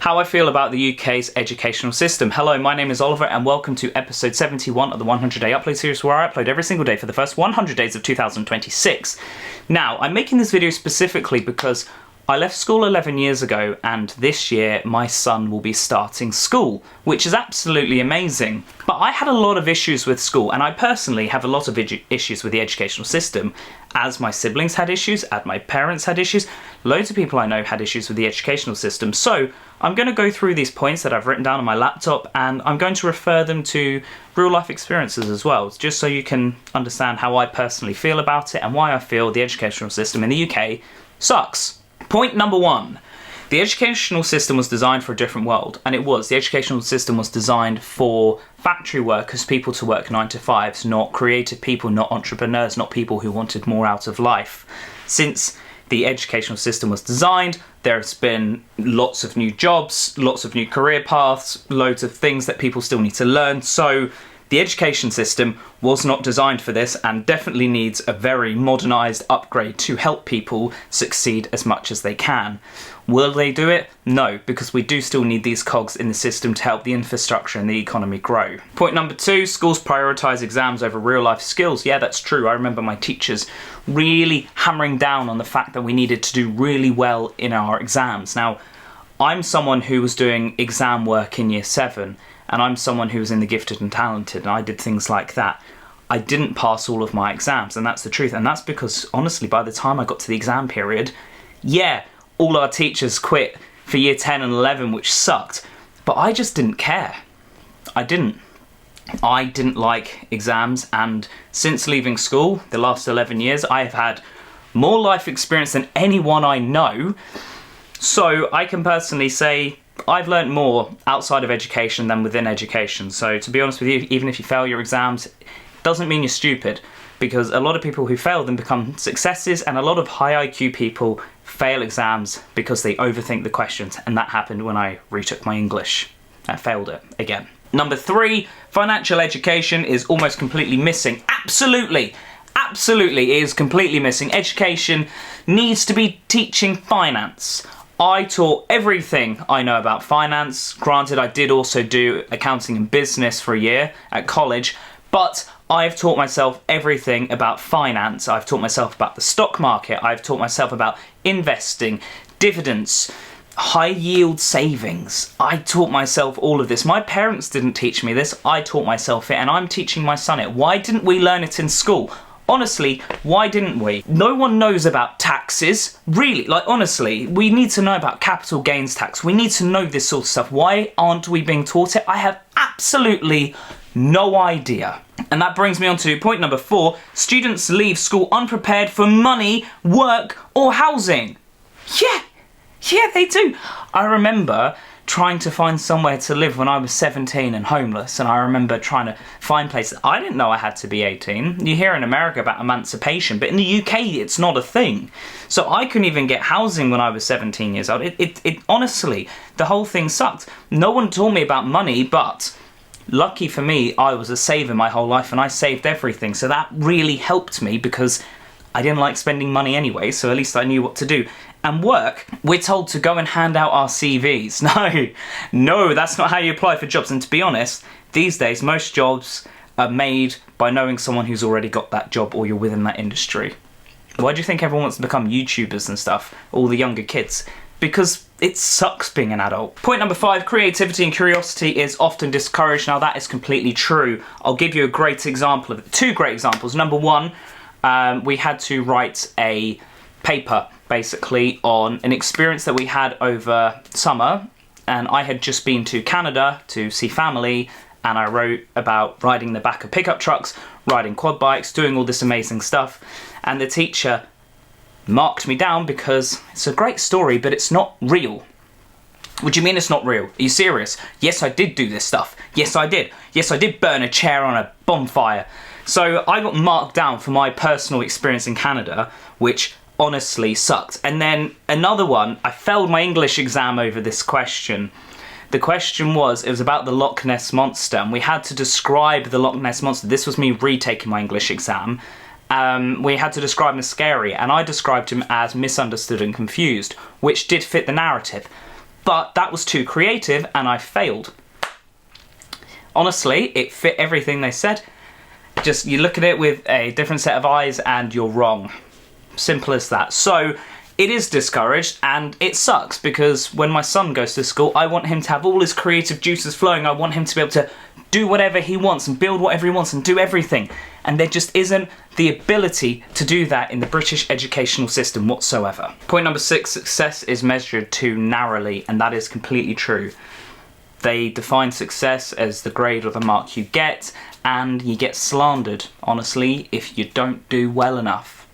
How I feel about the UK's educational system. Hello, my name is Oliver and welcome to episode 71 of the 100-day upload series, where I upload every single day for the first 100 days of 2026. Now, I'm making this video specifically because I left school 11 years ago and this year my son will be starting school, which is absolutely amazing. But I had a lot of issues with school, and I personally have a lot of issues with the educational system, as my siblings had issues, as my parents had issues. Loads of people I know had issues with the educational system. So I'm going to go through these points that I've written down on my laptop, and I'm going to refer them to real life experiences as well, just so you can understand how I personally feel about it and why I feel the educational system in the UK sucks. Point number one. The educational system was designed for a different world, and it was. The educational system was designed for factory workers, people to work 9 to 5s, not creative people, not entrepreneurs, not people who wanted more out of life. Since the educational system was designed, there's been lots of new jobs, lots of new career paths, loads of things that people still need to learn. So the education system was not designed for this and definitely needs a very modernised upgrade to help people succeed as much as they can. Will they do it? No, because we do still need these cogs in the system to help the infrastructure and the economy grow. Point number two, schools prioritise exams over real life skills. Yeah, that's true. I remember my teachers really hammering down on the fact that we needed to do really well in our exams. Now, I'm someone who was doing exam work in year 7, and I'm someone who was in the gifted and talented, and I did things like that. I didn't pass all of my exams, and that's the truth. And that's because, honestly, by the time I got to the exam period, yeah, all our teachers quit for year 10 and 11, which sucked. But I just didn't care. I didn't like exams, and since leaving school, the last 11 years, I have had more life experience than anyone I know. So I can personally say I've learnt more outside of education than within education. So to be honest with you, even if you fail your exams, it doesn't mean you're stupid, because a lot of people who fail them become successes, and a lot of high IQ people fail exams because they overthink the questions, and that happened when I retook my English. I failed it again. Number 3, financial education is almost completely missing. Absolutely it is completely missing. Education needs to be teaching finance. I taught everything I know about finance. Granted, I did also do accounting and business for a year at college, but I've taught myself everything about finance. I've taught myself about the stock market. I've taught myself about investing, dividends, high yield savings. I taught myself all of this. My parents didn't teach me this. I taught myself it, and I'm teaching my son it. Why didn't we learn it in school? Honestly, why didn't we? No one knows about taxes. Really, like honestly, we need to know about capital gains tax. We need to know this sort of stuff. Why aren't we being taught it? I have absolutely no idea. And that brings me on to point number 4. Students leave school unprepared for money, work, or housing. Yeah, they do. I remember trying to find somewhere to live when I was 17 and homeless, and I remember trying to find places. I didn't know I had to be 18. You hear in America about emancipation, but in the UK it's not a thing. So I couldn't even get housing when I was 17 years old. It honestly, the whole thing sucked. No one taught me about money, but lucky for me, I was a saver my whole life and I saved everything. So that really helped me because I didn't like spending money anyway, so at least I knew what to do. And work, we're told to go and hand out our CVs. No, that's not how you apply for jobs. And to be honest, these days, most jobs are made by knowing someone who's already got that job or you're within that industry. Why do you think everyone wants to become YouTubers and stuff? All the younger kids? Because it sucks being an adult. Point number 5, creativity and curiosity is often discouraged. Now that is completely true. I'll give you a great example of it. 2 great examples. Number 1, we had to write a paper basically on an experience that we had over summer, and I had just been to Canada to see family, and I wrote about riding the back of pickup trucks, riding quad bikes, doing all this amazing stuff, and the teacher marked me down because it's a great story but it's not real. What do you mean it's not real? Are you serious? Yes, I did do this stuff. Yes, I did. Yes, I did burn a chair on a bonfire. So I got marked down for my personal experience in Canada, which honestly sucked. And then another one, I failed my English exam over this question. The question was, it was about the Loch Ness Monster, and we had to describe the Loch Ness Monster. This was me retaking my English exam. We had to describe him as scary, and I described him as misunderstood and confused, which did fit the narrative. but that was too creative and I failed. Honestly, it fit everything they said. Just, you look at it with a different set of eyes and you're wrong. Simple as that. So, it is discouraged and it sucks because when my son goes to school, I want him to have all his creative juices flowing. I want him to be able to do whatever he wants and build whatever he wants and do everything. And there just isn't the ability to do that in the British educational system whatsoever. Point number 6, success is measured too narrowly, and that is completely true. They define success as the grade or the mark you get, and you get slandered, honestly, if you don't do well enough.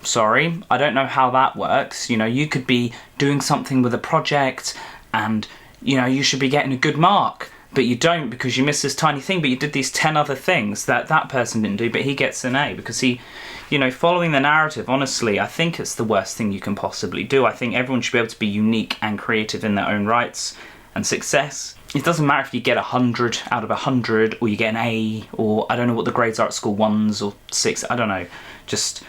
Sorry, I don't know how that works. You know, you could be doing something with a project and, you know, you should be getting a good mark, but you don't because you missed this tiny thing, but you did these 10 other things that that person didn't do, but he gets an A because he, you know, following the narrative, honestly, I think it's the worst thing you can possibly do. I think everyone should be able to be unique and creative in their own rights, and success, it doesn't matter if you get 100 out of 100 or you get an A, or I don't know what the grades are at school, 1s or 6, I don't know, just,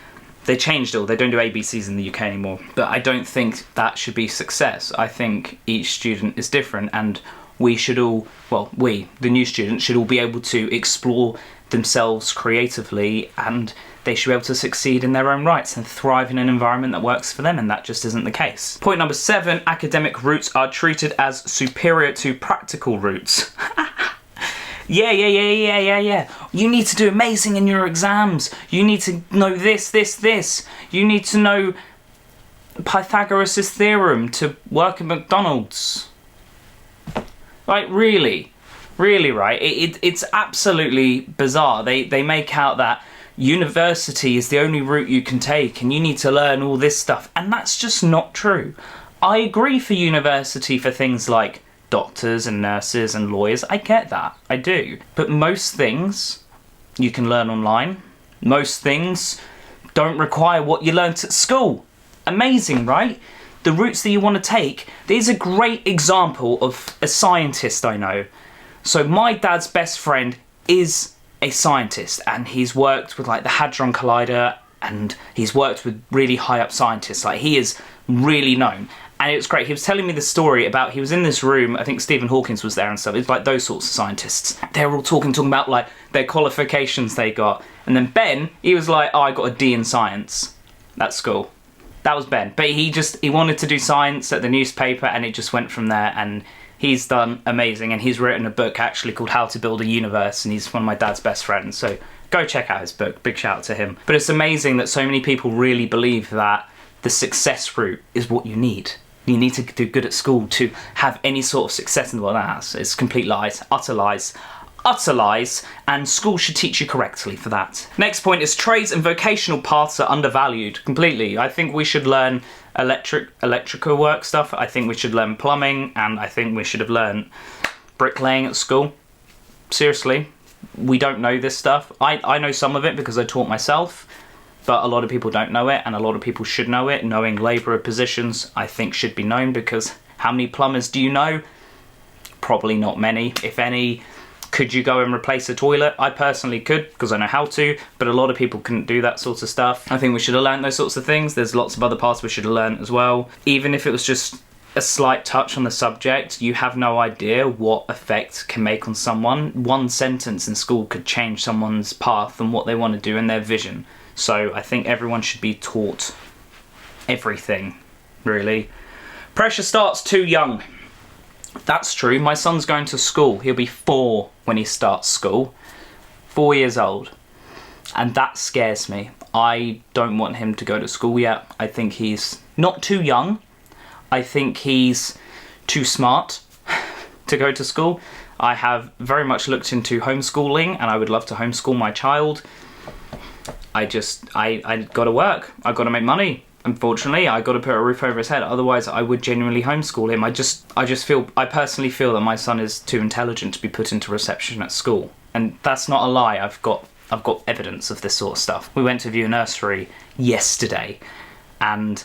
they changed it all. They don't do ABCs in the UK anymore, but I don't think that should be success. I think each student is different, and we should all, well, we, the new students, should all be able to explore themselves creatively, and they should be able to succeed in their own rights and thrive in an environment that works for them, and that just isn't the case. Point number 7, academic routes are treated as superior to practical routes. Yeah. You need to do amazing in your exams. You need to know this. You need to know Pythagoras' theorem to work at McDonald's. Like, really, right? It's absolutely bizarre. They make out that university is the only route you can take and you need to learn all this stuff, and that's just not true. I agree for university for things like doctors and nurses and lawyers, I get that, I do. But most things you can learn online. Most things don't require what you learnt at school. Amazing, right? The routes that you want to take. There's a great example of a scientist I know. So my dad's best friend is a scientist, and he's worked with like the Hadron Collider, and he's worked with really high up scientists. Like, he is really known. And it was great. He was telling me the story about, he was in this room, I think Stephen Hawking was there and stuff. It's like those sorts of scientists. They were all talking about like their qualifications they got. And then Ben, he was like, oh, I got a D in science at school. That was Ben. But he wanted to do science at the newspaper, and it just went from there. And he's done amazing. And he's written a book actually called How to Build a Universe. And he's one of my dad's best friends. So go check out his book. Big shout out to him. But it's amazing that so many people really believe that the success route is what you need. You need to do good at school to have any sort of success in the world. It's complete lies, utter lies, and school should teach you correctly for that. Next point is trades and vocational paths are undervalued completely. I think we should learn electrical work stuff. I think we should learn plumbing, and I think we should have learned bricklaying at school. Seriously, we don't know this stuff. I know some of it because I taught myself. But a lot of people don't know it, and a lot of people should know it. Knowing labourer positions, I think, should be known, because how many plumbers do you know? Probably not many, if any. Could you go and replace a toilet? I personally could, because I know how to, but a lot of people couldn't do that sort of stuff. I think we should have learned those sorts of things. There's lots of other parts we should have learned as well. Even if it was just a slight touch on the subject, you have no idea what effect can make on someone. One sentence in school could change someone's path and what they want to do and their vision. So I think everyone should be taught everything, really. Pressure starts too young. That's true. My son's going to school. He'll be 4 when he starts school. 4 years old. And that scares me. I don't want him to go to school yet. I think he's not too young. I think he's too smart to go to school. I have very much looked into homeschooling, and I would love to homeschool my child. I gotta work. I gotta make money. Unfortunately, I gotta put a roof over his head. Otherwise, I would genuinely homeschool him. I personally feel that my son is too intelligent to be put into reception at school. And that's not a lie. I've got evidence of this sort of stuff. We went to view a nursery yesterday, and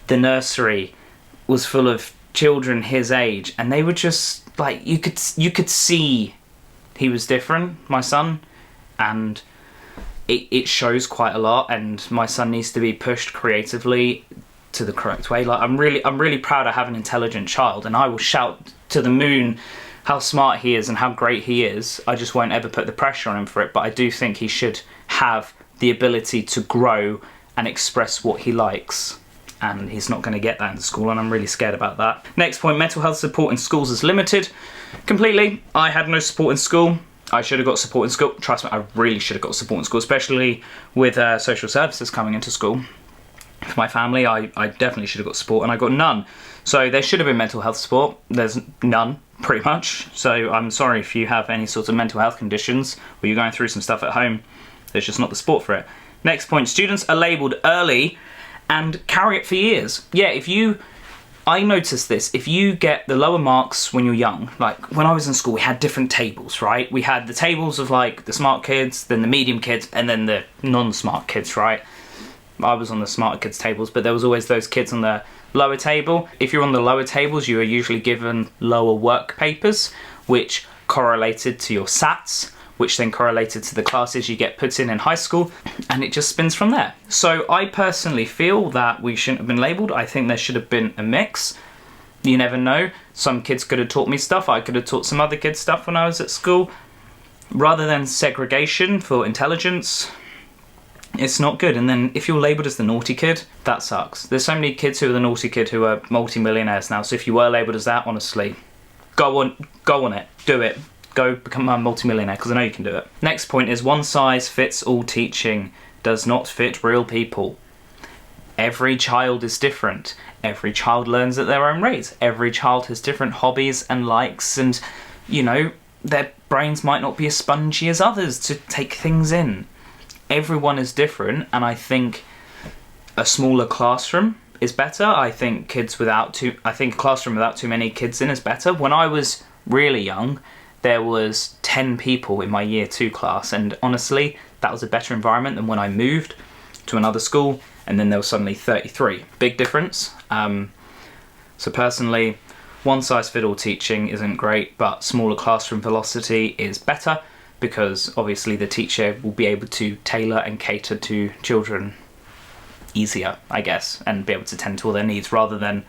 the nursery was full of children his age, and they were just like, you could see he was different, my son, and it shows quite a lot, and my son needs to be pushed creatively to the correct way. Like, I'm really proud I have an intelligent child, and I will shout to the moon how smart he is and how great he is. I just won't ever put the pressure on him for it, but I do think he should have the ability to grow and express what he likes. And he's not going to get that in school, and I'm really scared about that. Next point, mental health support in schools is limited. Completely. I had no support in school. I should have got support in school. Trust me, I really should have got support in school, especially with social services coming into school. For my family, I definitely should have got support, and I got none. So there should have been mental health support. There's none, pretty much. So I'm sorry if you have any sort of mental health conditions or you're going through some stuff at home. There's just not the support for it. Next point, students are labelled early and carry it for years. Yeah, I noticed this, if you get the lower marks when you're young, like when I was in school, we had different tables, right? We had the tables of like the smart kids, then the medium kids, and then the non-smart kids, right? I was on the smart kids tables, but there was always those kids on the lower table. If you're on the lower tables, you are usually given lower work papers, which correlated to your SATs, which then correlated to the classes you get put in high school, and it just spins from there. So I personally feel that we shouldn't have been labelled. I think there should have been a mix. You never know. Some kids could have taught me stuff. I could have taught some other kids stuff when I was at school. Rather than segregation for intelligence, it's not good. And then if you're labelled as the naughty kid, that sucks. There's so many kids who are the naughty kid who are multi-millionaires now. So if you were labelled as that, honestly, go on it, do it. Go become a multimillionaire, because I know you can do it. Next point is one size fits all teaching does not fit real people. Every child is different. Every child learns at their own rate. Every child has different hobbies and likes, and you know, their brains might not be as spongy as others to take things in. Everyone is different, and I think a smaller classroom is better. I think a classroom without too many kids in is better. When I was really young, there was 10 people in my year 2 class, and honestly, that was a better environment than when I moved to another school and then there was suddenly 33. Big difference. So personally, one size fit all teaching isn't great, but smaller classroom velocity is better, because obviously the teacher will be able to tailor and cater to children easier, I guess, and be able to tend to all their needs, rather than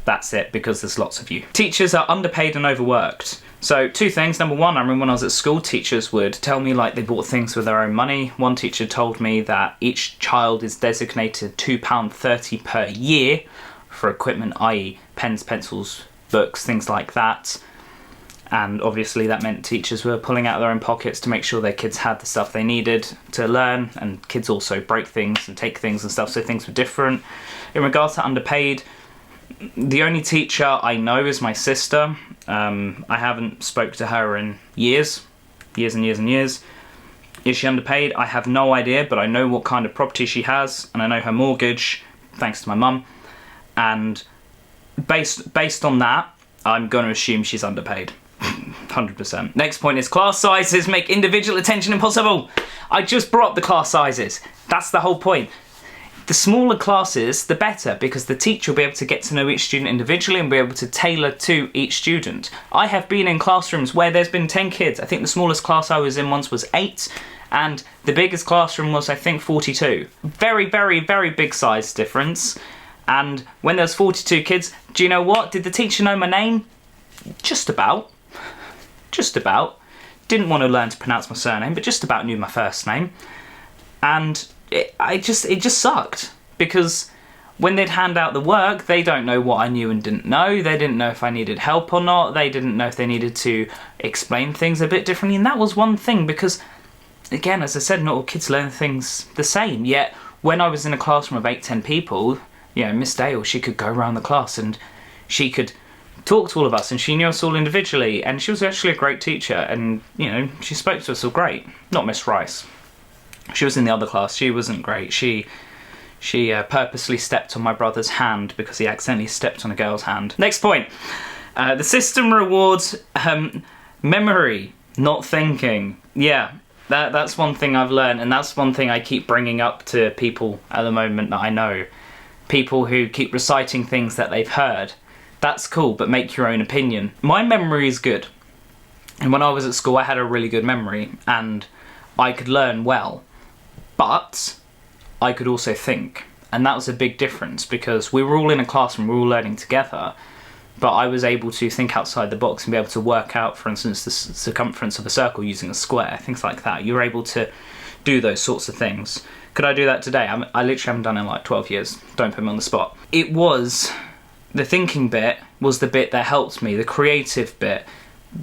that's it because there's lots of you. Teachers are underpaid and overworked. So 2 things. Number 1, I remember when I was at school, teachers would tell me like they bought things with their own money. One teacher told me that each child is designated £2.30 per year for equipment, i.e. pens, pencils, books, things like that. And obviously that meant teachers were pulling out their own pockets to make sure their kids had the stuff they needed to learn, and kids also break things and take things and stuff, so things were different. In regards to underpaid, the only teacher I know is my sister. I haven't spoke to her in years and years and years. Is she underpaid? I have no idea, but I know what kind of property she has, and I know her mortgage, thanks to my mum. And based on that, I'm going to assume she's underpaid. 100%. Next point is class sizes make individual attention impossible. I just brought up the class sizes. That's the whole point. The smaller classes, the better, because the teacher will be able to get to know each student individually and be able to tailor to each student. I have been in classrooms where there's been 10 kids. I think the smallest class I was in once was 8, and the biggest classroom was, I think, 42. Very, very, very big size difference. And when there's 42 kids, do you know what? Did the teacher know my name? Just about. Just about. Didn't want to learn to pronounce my surname, but just about knew my first name. And it just sucked, because when they'd hand out the work, they don't know what I knew and didn't know. They didn't know if I needed help or not. They didn't know if they needed to explain things a bit differently. And that was one thing, because, again, as I said, not all kids learn things the same. Yet, when I was in a classroom of 8-10 people, you know, Miss Dale, she could go around the class and she could talk to all of us, and she knew us all individually. And she was actually a great teacher, and, you know, she spoke to us all great. Not Miss Rice. She was in the other class. She wasn't great. She purposely stepped on my brother's hand because he accidentally stepped on a girl's hand. Next point. The system rewards memory, not thinking. Yeah, that's one thing I've learned, and that's one thing I keep bringing up to people at the moment that I know. People who keep reciting things that they've heard. That's cool, but make your own opinion. My memory is good. And when I was at school, I had a really good memory, and I could learn well. But I could also think, And that was a big difference because we were all in a classroom, we were all learning together, but I was able to think outside the box and be able to work out, for instance, the circumference of a circle using a square, things like that. You were able to do those sorts of things. Could I do that today? I literally haven't done it in like 12 years. Don't put me on the spot. It was, the thinking bit was the bit that helped me, the creative bit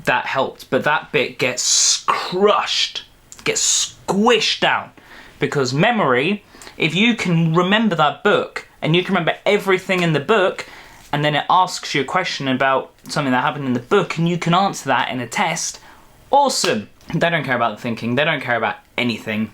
that helped, but that bit gets crushed, gets squished down, because memory, if you can remember that book and you can remember everything in the book, and then it asks you a question about something that happened in the book and you can answer that in a test, awesome. They don't care about the thinking, they don't care about anything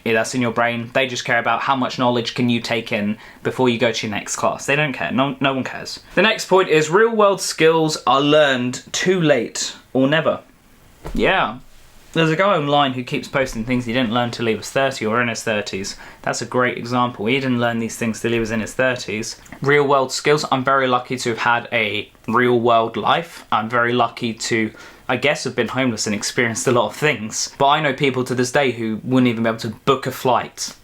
that's in your brain. They just care about how much knowledge can you take in before you go to your next class. They don't care, no one cares. The next point is real world skills are learned too late or never. Yeah. There's a guy online who keeps posting things he didn't learn till he was 30 or in his 30s. That's a great example. He didn't learn these things till he was in his 30s. Real world skills, I'm very lucky to have had a real world life. I'm very lucky to, I guess, have been homeless and experienced a lot of things. But I know people to this day who wouldn't even be able to book a flight.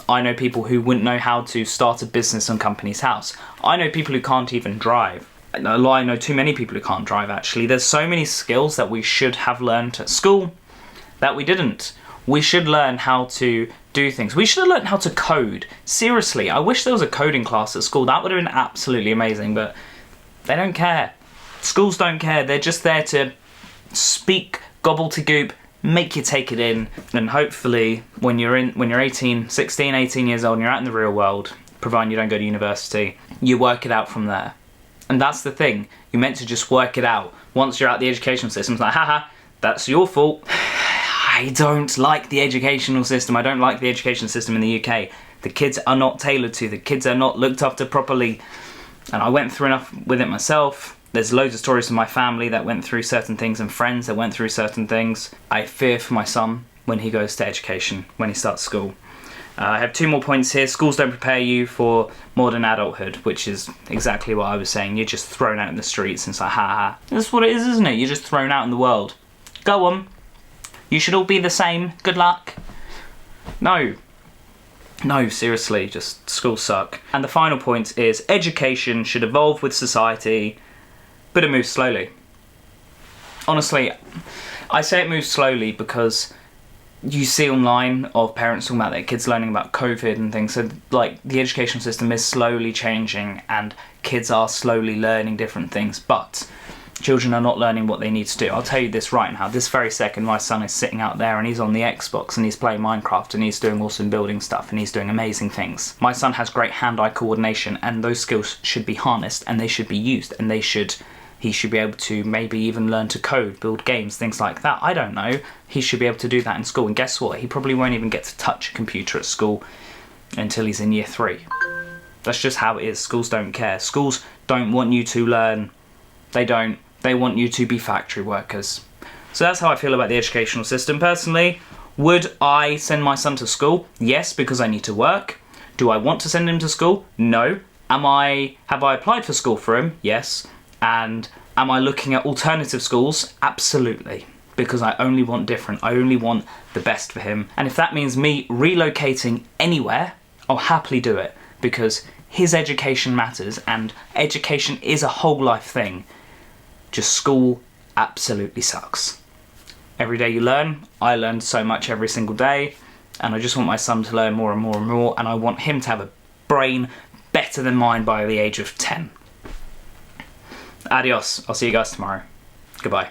I know people who wouldn't know how to start a business on company's house. I know people who can't even drive. I know too many people who can't drive, actually. There's so many skills that we should have learned at school that we didn't. We should learn how to do things. We should have learned how to code. Seriously, I wish there was a coding class at school. That would have been absolutely amazing, but they don't care. Schools don't care. They're just there to speak gobbledygook, make you take it in, and hopefully when you're 18 years old and you're out in the real world, providing you don't go to university, you work it out from there. And that's the thing. You're meant to just work it out. Once you're out the education system, it's like, haha, that's your fault. I don't like the educational system. I don't like the education system in the UK. The kids are not tailored to. The kids are not looked after properly. And I went through enough with it myself. There's loads of stories from my family that went through certain things and friends that went through certain things. I fear for my son when he goes to education, when he starts school. I have 2 more points here. Schools don't prepare you for modern adulthood, which is exactly what I was saying. You're just thrown out in the streets and it's like, ha ha. That's what it is, isn't it? You're just thrown out in the world. Go on. You should all be the same. Good luck. No, seriously, just schools suck. And the final point is education should evolve with society, but it moves slowly. Honestly, I say it moves slowly because you see online of parents talking about their kids learning about COVID and things, so like the education system is slowly changing and kids are slowly learning different things, but children are not learning what they need to do. I'll tell you this right now, this very second my son is sitting out there and he's on the Xbox and he's playing Minecraft and he's doing awesome building stuff and he's doing amazing things. My son has great hand-eye coordination and those skills should be harnessed and they should be used and he should be able to maybe even learn to code, build games, things like that. I don't know. He should be able to do that in school, and guess what? He probably won't even get to touch a computer at school until he's in year 3. That's just how it is. Schools don't care. Schools don't want you to learn. They don't. They want you to be factory workers. So that's how I feel about the educational system personally. Would I send my son to school? Yes, because I need to work. Do I want to send him to school? No. Have I applied for school for him? Yes. And am I looking at alternative schools? Absolutely. Because I only want different. I only want the best for him. And if that means me relocating anywhere, I'll happily do it. Because his education matters and education is a whole life thing. Just school absolutely sucks. Every day you learn. I learned so much every single day. And I just want my son to learn more and more and more. And I want him to have a brain better than mine by the age of 10. Adios. I'll see you guys tomorrow. Goodbye.